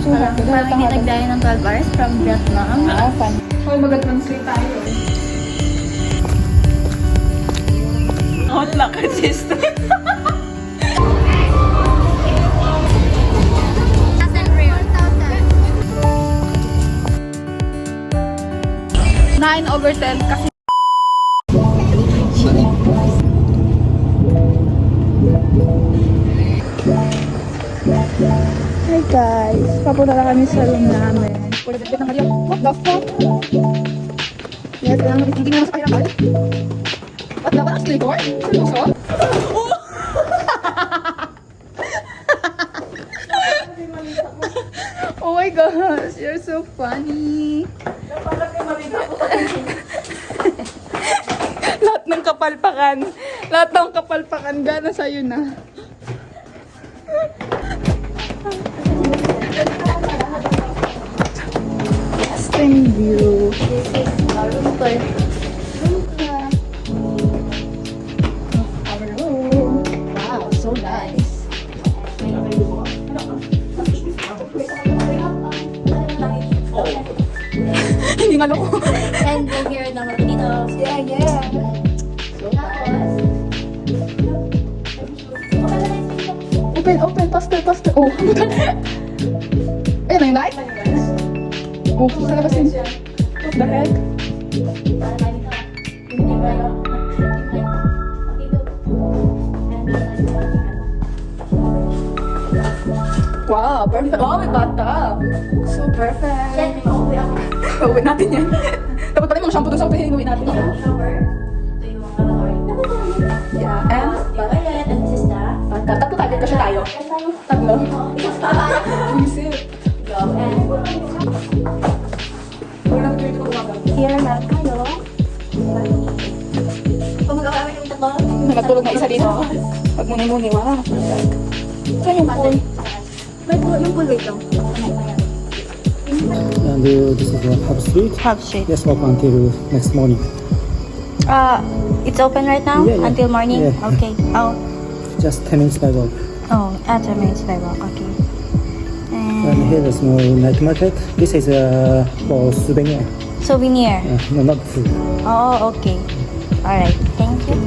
Parang hindi nagdaya ng 12 hours from Vietnam. Fun. Hoy, mag-translate tayo. Outlook assistant. Nine over 10 kasi. Hi guys, papunta na kami sa room namin. What the fuck? Yes, hindi na masakay na tayo. What the fuck? Sleep board? Seryoso? Oh my gosh, you're so funny. Lahat ng kapalpakan gana sa'yo na. Same view. This is our room tour. Our room. Wow, so nice. Hindi nga loko. And go here naman dito. Yeah. Open, faster. Oh. Ayun na yung light. Oh, sa labas yun. What the heck? Wow, perfect. Wow, may bathtub. So perfect. Uwi natin yan. Dapat pala yung mga shampoo doon sa uwi natin. Yeah, and tatlo tayo kasi tayo. Tatlo. Visit. Here na kayo. Kung magkakawin yung tatlo. Natulog na isa dito. Pag muni-muni, wow. Saan yung pool? May pool, yung pool wait lang. And this is Hub Street. Hub Street. Yes, walk until next morning. It's open right now? Yeah. Until morning? Yeah. Okay. Oh, Just 10 minutes by walk. 10 minutes by walk. Okay. And here is no night market. This is for souvenir. Souvenir. No, not food. Oh, okay. Alright. Thank you.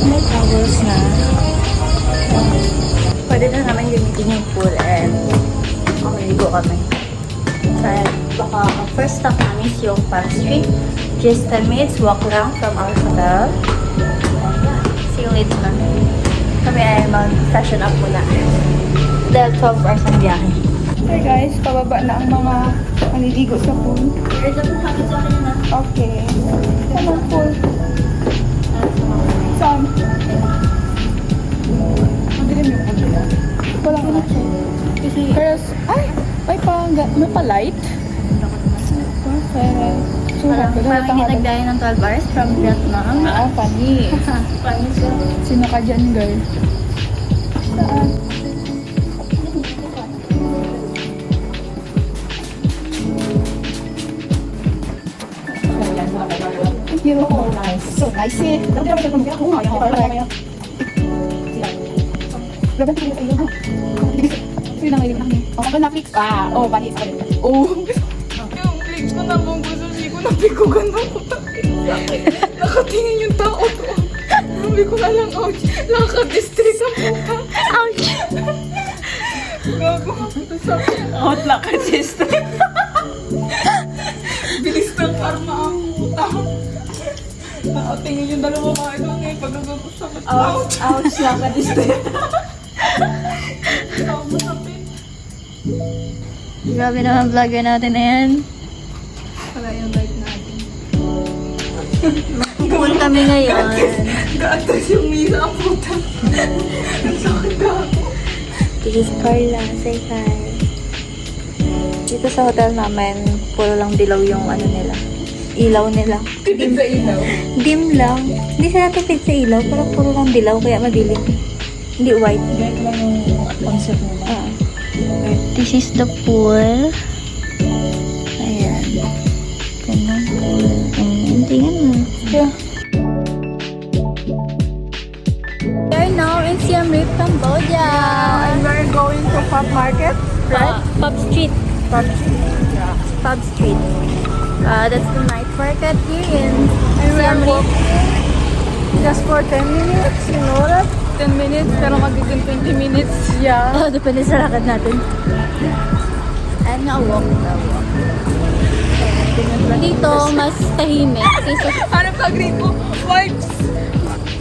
May towels na. Pwede na naman gamitin yung pool and maligo kami. And baka ang first stop namin is yung Palm Street. Just 10 minutes walk lang from our hotel. And yeah, see you later na. Kami ay mag-fashion up muna. Dahil 12 hours ang biyahe. Hey guys, pababa na ang mga maliligo sa pool. Here's the pool sa akin na. Okay. Anong pool? Saan? Madilim yung pool nila. Wala ka na siya. Kasi, Ay! May pa-light? Perfect. So, parang hindi nagdaya ng 12 hours from Vietnam. Funny. Funny siya. Sino ka dyan, girl? Saan? Thank you. So nice eh. Sino nang ilig na kami? Oh, na fix. Oh, panis ka rin. Oh. Yung legs ko na mong gusto siya ko napikugan na ko. Nakatingin yung tao to. Sabi ko na lang, ouch. Nakaka-distress ang puta. Ouch! Gago. Outlook assistant. Bilis ng karma ang puta. Nakatingin yung dalawa mga ito ngayon pag nagagusap. Ouch! Ouch! Nakaka-distress. Grabe naman vlogger natin na yan. Wala yung light natin. Mag-pool kami ngayon. Gaatas yung misa ang puta. Ang sakit gago. This is Carla. Say hi. Dito sa hotel namin, puro lang dilaw yung ano nila. Ilaw nila. Tipid sa ilaw. Dim lang. Hindi sila tipid sa ilaw, pero puro lang dilaw, kaya madilim. Hindi white. Ganito lang yung concept nila. This is the pool. Ayan. Gandang pool. And Tingnan mo. Yeah. We are now in Siem Reap, Cambodia. And we're going to Pop Market, right? Pub Street. Pop Street. Yeah. Pub Street. That's the night market here in And we are Siem Reap. walking just for 10 minutes, you know that? 10 minutes, pero magiging 20 minutes. Yeah. Oh, depende sa lakad natin. And na-walk. Dito, mas tahimik kaysa Ano ka, green mo? Vibes!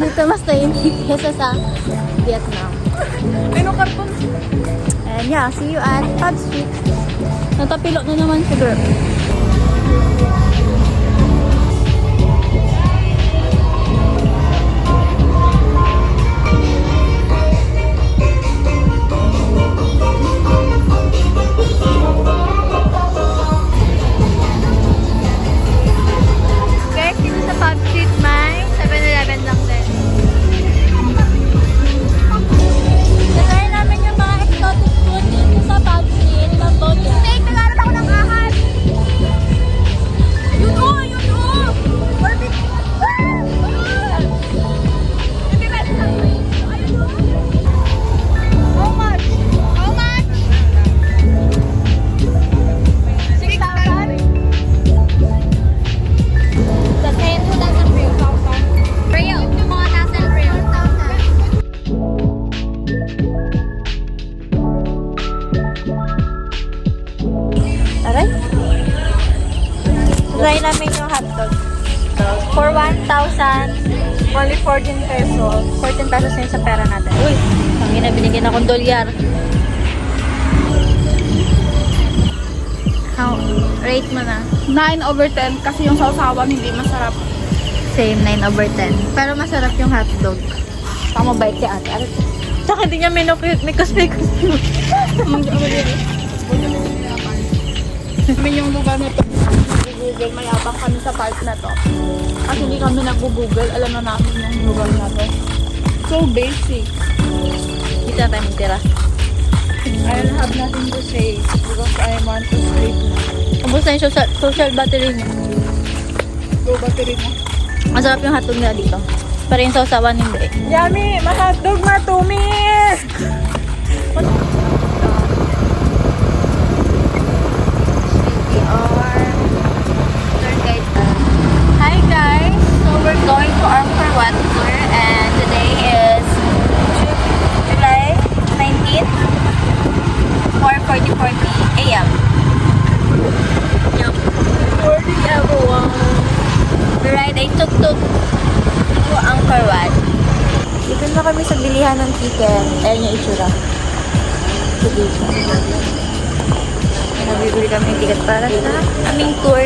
dito mas tahimik kaysa sa Vietnam. Ano karton? And yeah, see you at Pub Street. Natapilok na naman si girl. Guys, dito sa Pub Street may 7-Eleven lang din. Nagkain namin yung mga exotic food dito sa Pub Street, Cambodia. Steak! Nagkaroon ako ng ahas! Yun o! Yun o! Barbie! Hindi ka sa ayun o! How much? How much? 6,000? The same 2,000 real. Real. Yung mga tassel real. 1,000. Aray? Try namin yung hotdog. For 1,000, Only 14 pesos. 14 pesos yun sa pera natin. Uy, ang binigyan akong dolyar. How? Rate mo na. 9/10 kasi yung sausawan hindi masarap. Same, 9/10. Pero masarap yung hotdog. Tama bait si ate. Ano? Tsaka hindi niya mikos. Kami yung lugar na to. Google, mayabang kami sa park na to. Kasi hindi kami nag-google, alam na namin yung lugar na to. So basic. Dito na tayo magtira. I'll have nothing to say because I want to sleep na. Ubus na yung social battery niya. Go battery na. Masarap yung hotdog nila dito. Pero yung sausawan hindi. Yummy! Mahotdog na 2 minutes! Hi guys! So we're going to Angkor Wat tour and today is July 19th, 4:40 a.m. Yup. Morning everyone! We ride a tuk-tuk to Angkor Wat. Dito na kami sa bilihan ng ticket. Ayan yung itsura. Sige. Nabibili kami ng ticket para sa aming tour.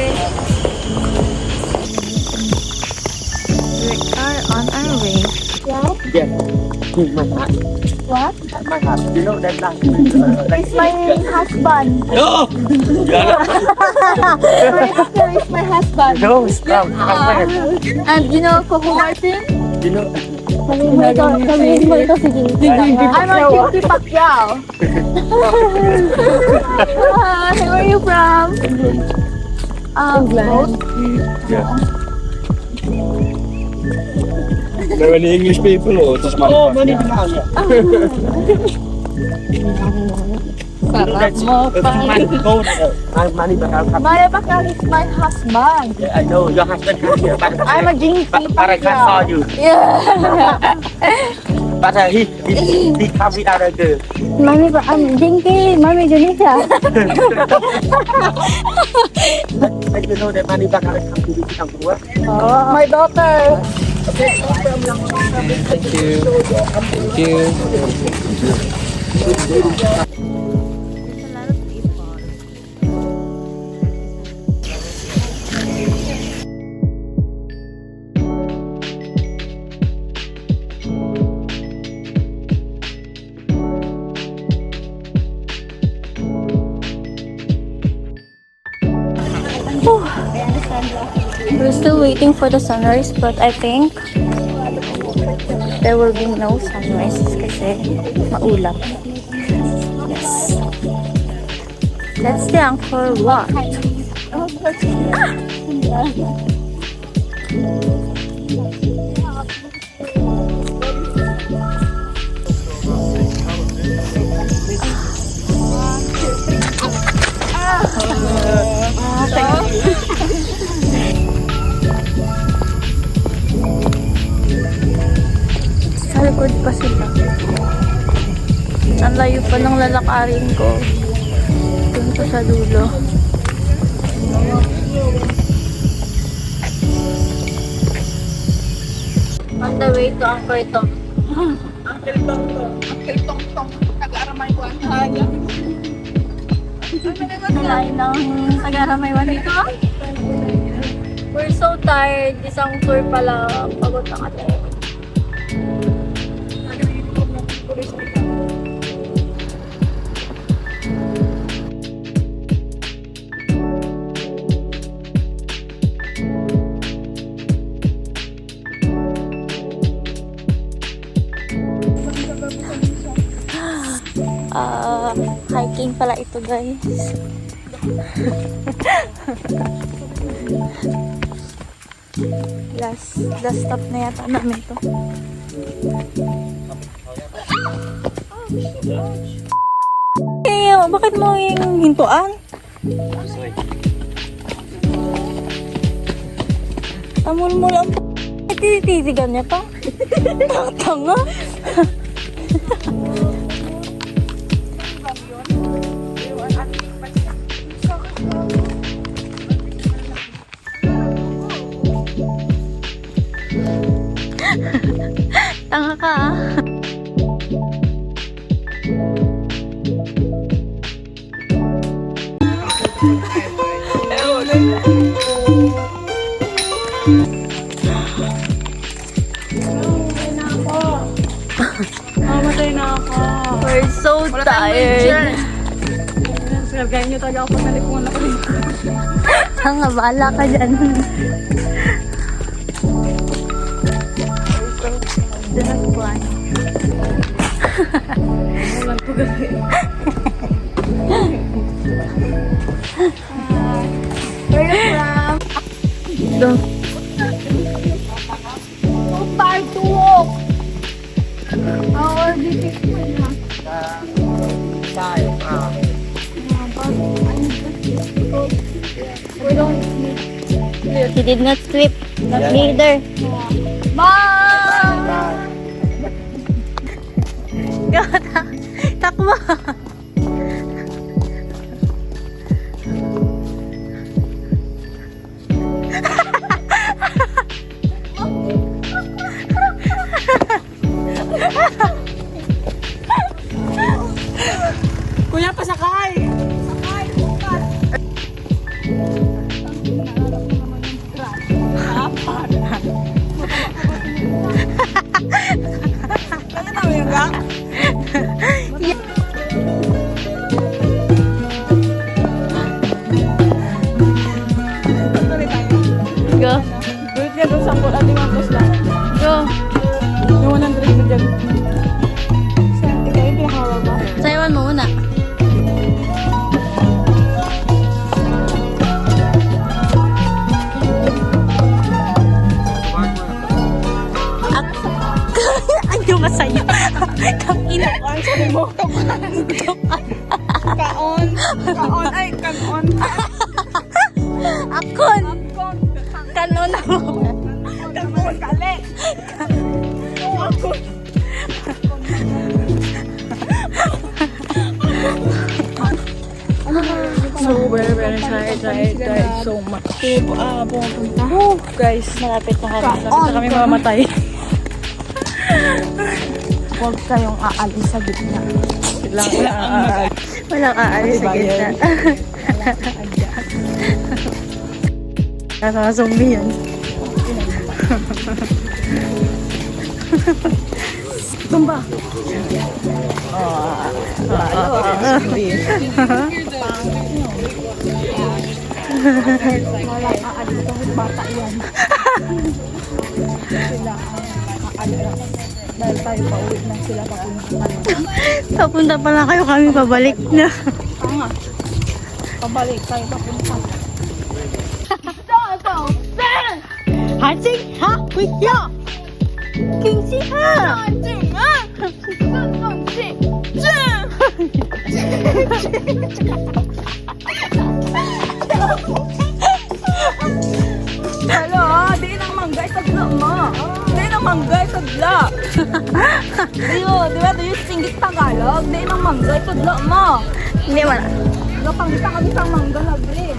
We are on our way. Yes. My hat. What? My hat. You know that line? It's my husband. No! It's my husband. No, stop. And you know Coco Martin? You know. Sabihin mo ito, sige. I'm on Kinky Pacquiao. Where are you from? England. Yeah. There are any English people or just money? Oh, money. Sarap mo pa. Money back out. Maya Pacquiao is my husband. Yeah, I know your husband comes here, but I'm a Kinky but I can't saw you. Yeah. But he come with other girl. Mami pa, Jinky, Mami Junita. I don't know that money back out come to this come to work. My daughter! Thank you. Thank you. There's a lot of people. We're still waiting for the sunrise, but I think there will be no sunrise kasi maulap. Yes. That's the Angkor Wat. Sa likod pa sila. Ang layo pa ng lalakarin ko. Doon pa sa dulo. On the way to Angkor Thom. Uncle Tong Tong. Nag-aaramay ko ang haya. Lain ng Tagaramaywan dito. We're so tired. Isang tour pala. Pagod na kami. Hiking pala ito, guys. last stop na yata namin to. Bakit mo yung hintuan? Tamon mo lang po. Tititigan niya pa. Tanga. Tanga ka ah. Mamatay na ako. We're so tired. Sargayin niyo talaga ako pag nalipungan ako dito. Tanga, bahala ka dyan. Dahagpuan. Walang ko gabi. Where you from? Go. So tired to walk. How are the people na? We don't sleep. He did not sleep. Not neither. Bye! Takbo. Kuya, pasakay! Sakay! Bukas! Kaya na yung gang? Go. Bulit niya doon sa pool at 500 lang. Go. Yung 100 mo dyan. Ikaw yung pinakawa ba? Sayawan mo muna. Ayaw nga sa'yo. Kang-ina. Ang sabi mo, kaon. Kaon. Ay, kaon. Akon. Kanon ako. Kaon, kali. Akon. So, very, very tired so much. Pumunta. Guys, Malapit na kami. Malapit na kami mamamatay. Huwag kayong aalis sa gitna. Lang Walang aalis sa gitna. Nasa zombie yun. Tumba. Walang aalis kahit bata yan. Sila aalis. Dahil tayo pauwi na sila papunta. Papunta pa lang kayo, kami pabalik na. Tanga. Pabalik tayo papunta. Anjing, ha? Wait, ya! Kingsi, ha? Anjing, ha? Anjing, Hala, di nang manggay sa gla mo. Di nang manggay sa gla. Di ba, do you singit Tagalog? Di nang manggay sa gla mo. Hindi man. Lo pang isa kami sa mangga lagi.